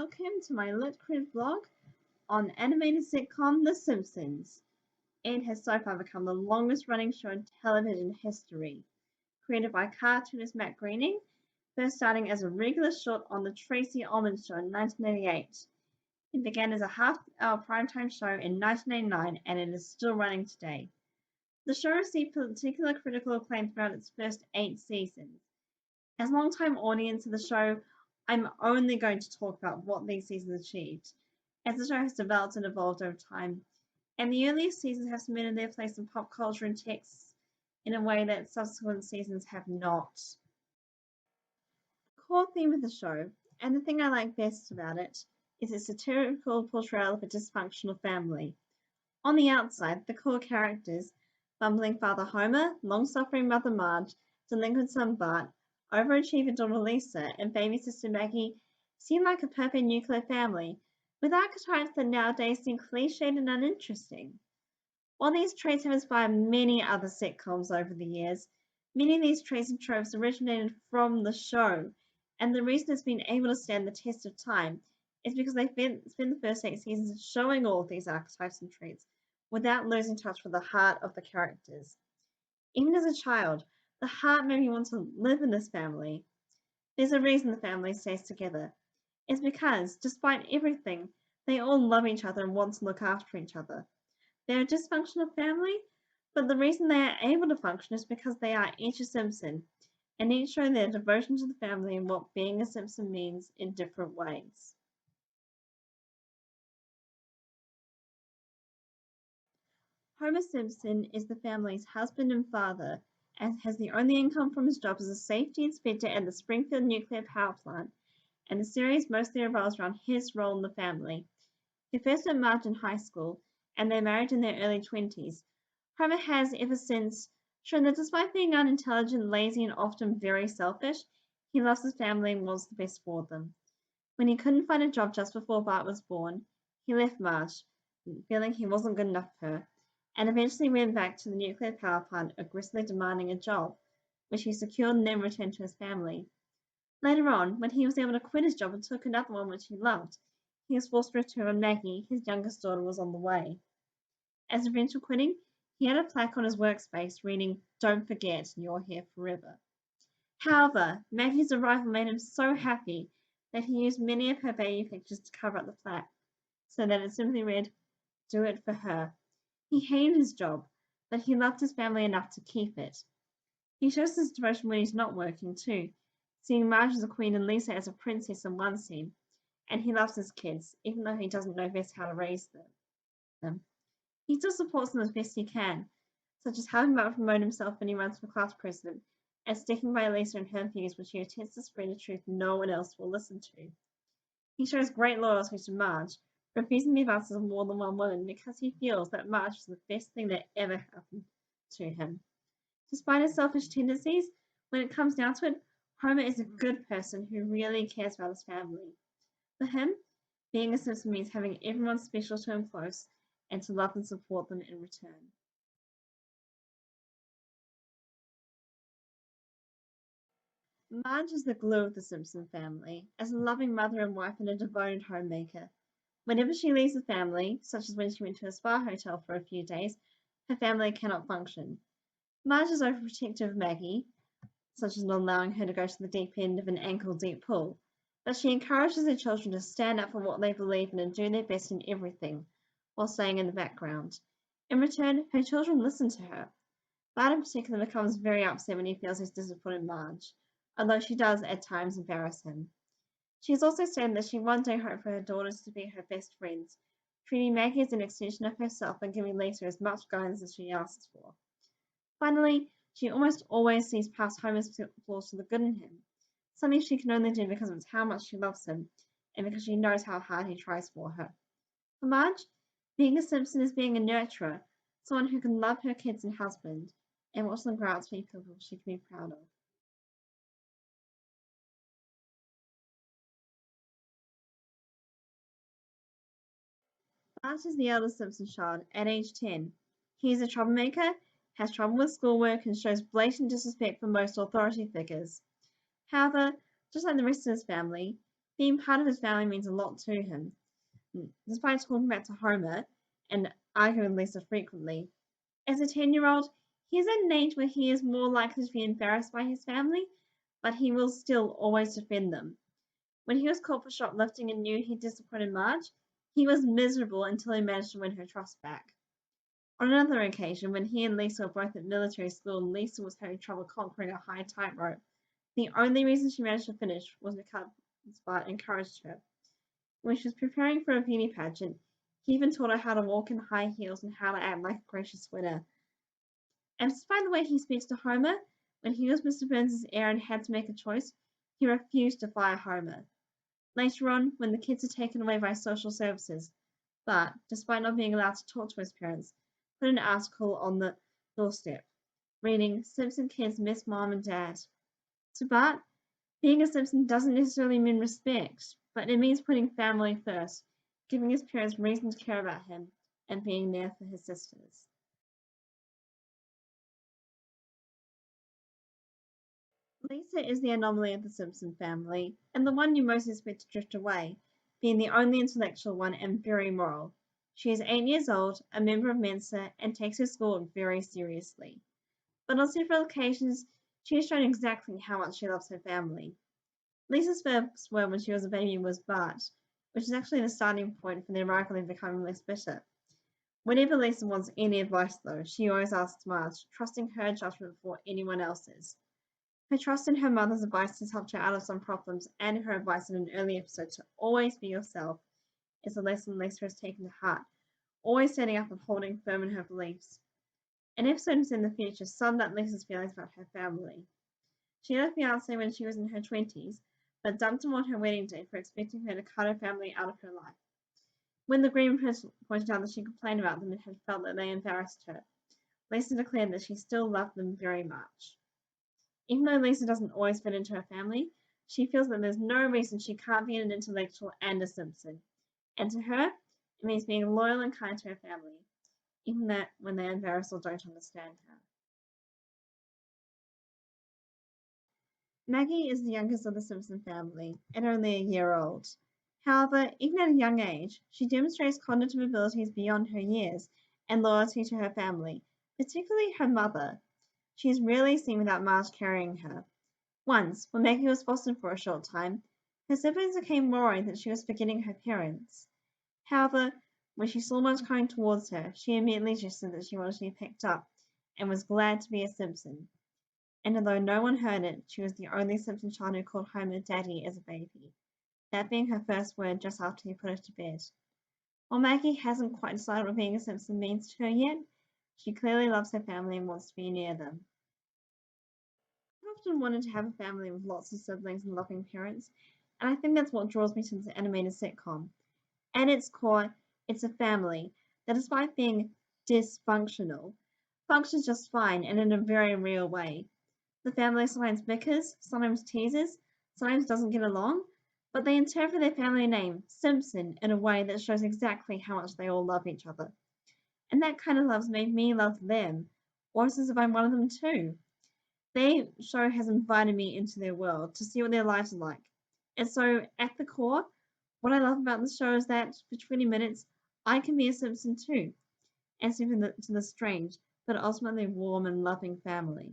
welcome to my Lit Crit vlog on animated sitcom The Simpsons. It has so far become the longest running show in television history. Created by cartoonist Matt Groening, first starting as a regular short on The Tracy Ullman Show in 1988. It began as a half-hour primetime show in 1989 and it is still running today. The show received particular critical acclaim throughout its first 8 seasons. As a long-time audience of the show, I'm only going to talk about what these seasons achieved, as the show has developed and evolved over time, and the earliest seasons have cemented their place in pop culture and texts in a way that subsequent seasons have not. The core theme of the show, and the thing I like best about it, is its satirical portrayal of a dysfunctional family. On the outside, the core characters, bumbling father Homer, long-suffering mother Marge, delinquent son Bart, overachiever daughter Lisa, and baby sister Maggie, seem like a perfect nuclear family, with archetypes that nowadays seem cliched and uninteresting. While these traits have inspired many other sitcoms over the years, many of these traits and tropes originated from the show, and the reason it's been able to stand the test of time is because they've spent the first 8 seasons showing all of these archetypes and traits without losing touch with the heart of the characters. Even as a child, the heart made me want to live in this family. There's a reason the family stays together. It's because, despite everything, they all love each other and want to look after each other. They're a dysfunctional family, but the reason they are able to function is because they are each a Simpson, and each show their devotion to the family and what being a Simpson means in different ways. Homer Simpson is the family's husband and father, and has the only income from his job as a safety inspector at the Springfield nuclear power plant, and the series mostly revolves around his role in the family. They first met Marge in high school, and they married in their early 20s. Homer has, ever since, shown that despite being unintelligent, lazy, and often very selfish, he loves his family and wants the best for them. When he couldn't find a job just before Bart was born, he left Marge, feeling he wasn't good enough for her, and eventually went back to the nuclear power plant, aggressively demanding a job, which he secured and then returned to his family. Later on, when he was able to quit his job and took another one which he loved, he was forced to return when Maggie, his youngest daughter, was on the way. As revenge for quitting, he had a plaque on his workspace reading, "Don't forget, you're here forever." However, Maggie's arrival made him so happy that he used many of her baby pictures to cover up the plaque, so that it simply read, "Do it for her." He hated his job, but he loved his family enough to keep it. He shows his devotion when he's not working too, seeing Marge as a queen and Lisa as a princess in one scene, and he loves his kids, even though he doesn't know best how to raise them. He still supports them as best he can, such as helping Mark promote himself when he runs for class president, and sticking by Lisa in her views when she attempts to spread a truth no one else will listen to. He shows great loyalty to Marge, refusing the advances of more than one woman because he feels that Marge is the best thing that ever happened to him. Despite his selfish tendencies, when it comes down to it, Homer is a good person who really cares about his family. For him, being a Simpson means having everyone special to him close and to love and support them in return. Marge is the glue of the Simpson family, as a loving mother and wife and a devoted homemaker. Whenever she leaves the family, such as when she went to a spa hotel for a few days, her family cannot function. Marge is overprotective of Maggie, such as not allowing her to go to the deep end of an ankle-deep pool, but she encourages her children to stand up for what they believe in and do their best in everything, while staying in the background. In return, her children listen to her. Bart in particular becomes very upset when he feels he's disappointed Marge, although she does at times embarrass him. She has also stated that she one day hoped for her daughters to be her best friends, treating Maggie as an extension of herself and giving Lisa as much guidance as she asks for. Finally, she almost always sees past Homer's flaws to the good in him, something she can only do because of how much she loves him and because she knows how hard he tries for her. For Marge, being a Simpson is being a nurturer, someone who can love her kids and husband and watch them grow up to be people she can be proud of. Bart is the eldest Simpson child at age 10. He is a troublemaker, has trouble with schoolwork, and shows blatant disrespect for most authority figures. However, just like the rest of his family, Being part of his family means a lot to him. Despite talking back to Homer and arguing with Lisa frequently, as a 10-year-old, he is at an age where he is more likely to be embarrassed by his family, but he will still always defend them. When he was caught for shoplifting and knew he disappointed Marge, he was miserable until he managed to win her trust back. On another occasion, when he and Lisa were both at military school and Lisa was having trouble conquering a high tightrope, the only reason she managed to finish was because Bart encouraged her. When she was preparing for a beauty pageant, he even taught her how to walk in high heels and how to act like a gracious winner. And despite the way he speaks to Homer, when he was Mr. Burns' heir and had to make a choice, he refused to fire Homer. Later on, when the kids are taken away by social services, Bart, despite not being allowed to talk to his parents, put an article on the doorstep, reading, "Simpson kids miss mom and dad." To Bart, being a Simpson doesn't necessarily mean respect, but it means putting family first, giving his parents reason to care about him, and being there for his sisters. Lisa is the anomaly of the Simpson family, and the one you most expect to drift away, being the only intellectual one and very moral. She is 8 years old, a member of Mensa, and takes her schoolwork very seriously. But on several occasions, she has shown exactly how much she loves her family. Lisa's first word when she was a baby was "Bart," which is actually the starting point for their rivalry becoming less bitter. Whenever Lisa wants any advice, though, she always asks Marge, trusting her judgment before anyone else's. Her trust in her mother's advice has helped her out of some problems, and her advice in an early episode to always be yourself is a lesson Lisa has taken to heart, always standing up and holding firm in her beliefs. An episode in the future summed up Lisa's feelings about her family. She left Beyonce when she was in her 20s, but dumped him on her wedding day for expecting her to cut her family out of her life. When the Green Prince pointed out that she complained about them and had felt that they embarrassed her, Lisa declared that she still loved them very much. Even though Lisa doesn't always fit into her family, she feels that there's no reason she can't be an intellectual and a Simpson. And to her, it means being loyal and kind to her family, even that when they're embarrassed or don't understand her. Maggie is the youngest of the Simpson family and only a year old. However, even at a young age, she demonstrates cognitive abilities beyond her years and loyalty to her family, particularly her mother. She is rarely seen without Marge carrying her. Once, when Maggie was fostered for a short time, her siblings became worried that she was forgetting her parents. However, when she saw Marge coming towards her, she immediately gestured that she wanted to be picked up and was glad to be a Simpson. And although no one heard it, she was the only Simpson child who called Homer Daddy as a baby, that being her first word just after he put her to bed. While Maggie hasn't quite decided what being a Simpson means to her yet, she clearly loves her family and wants to be near them. I've often wanted to have a family with lots of siblings and loving parents, and I think that's what draws me to this animated sitcom. At its core, it's a family that, despite being dysfunctional, functions just fine and in a very real way. The family sometimes bickers, sometimes teases, sometimes doesn't get along, but they interpret their family name, Simpson, in a way that shows exactly how much they all love each other. And that kind of love's made me love them, almost as if I'm one of them too. Their show has invited me into their world to see what their lives are like. And so, at the core, what I love about the show is that for 20 minutes, I can be a Simpson too, and step into the strange, but ultimately warm and loving family.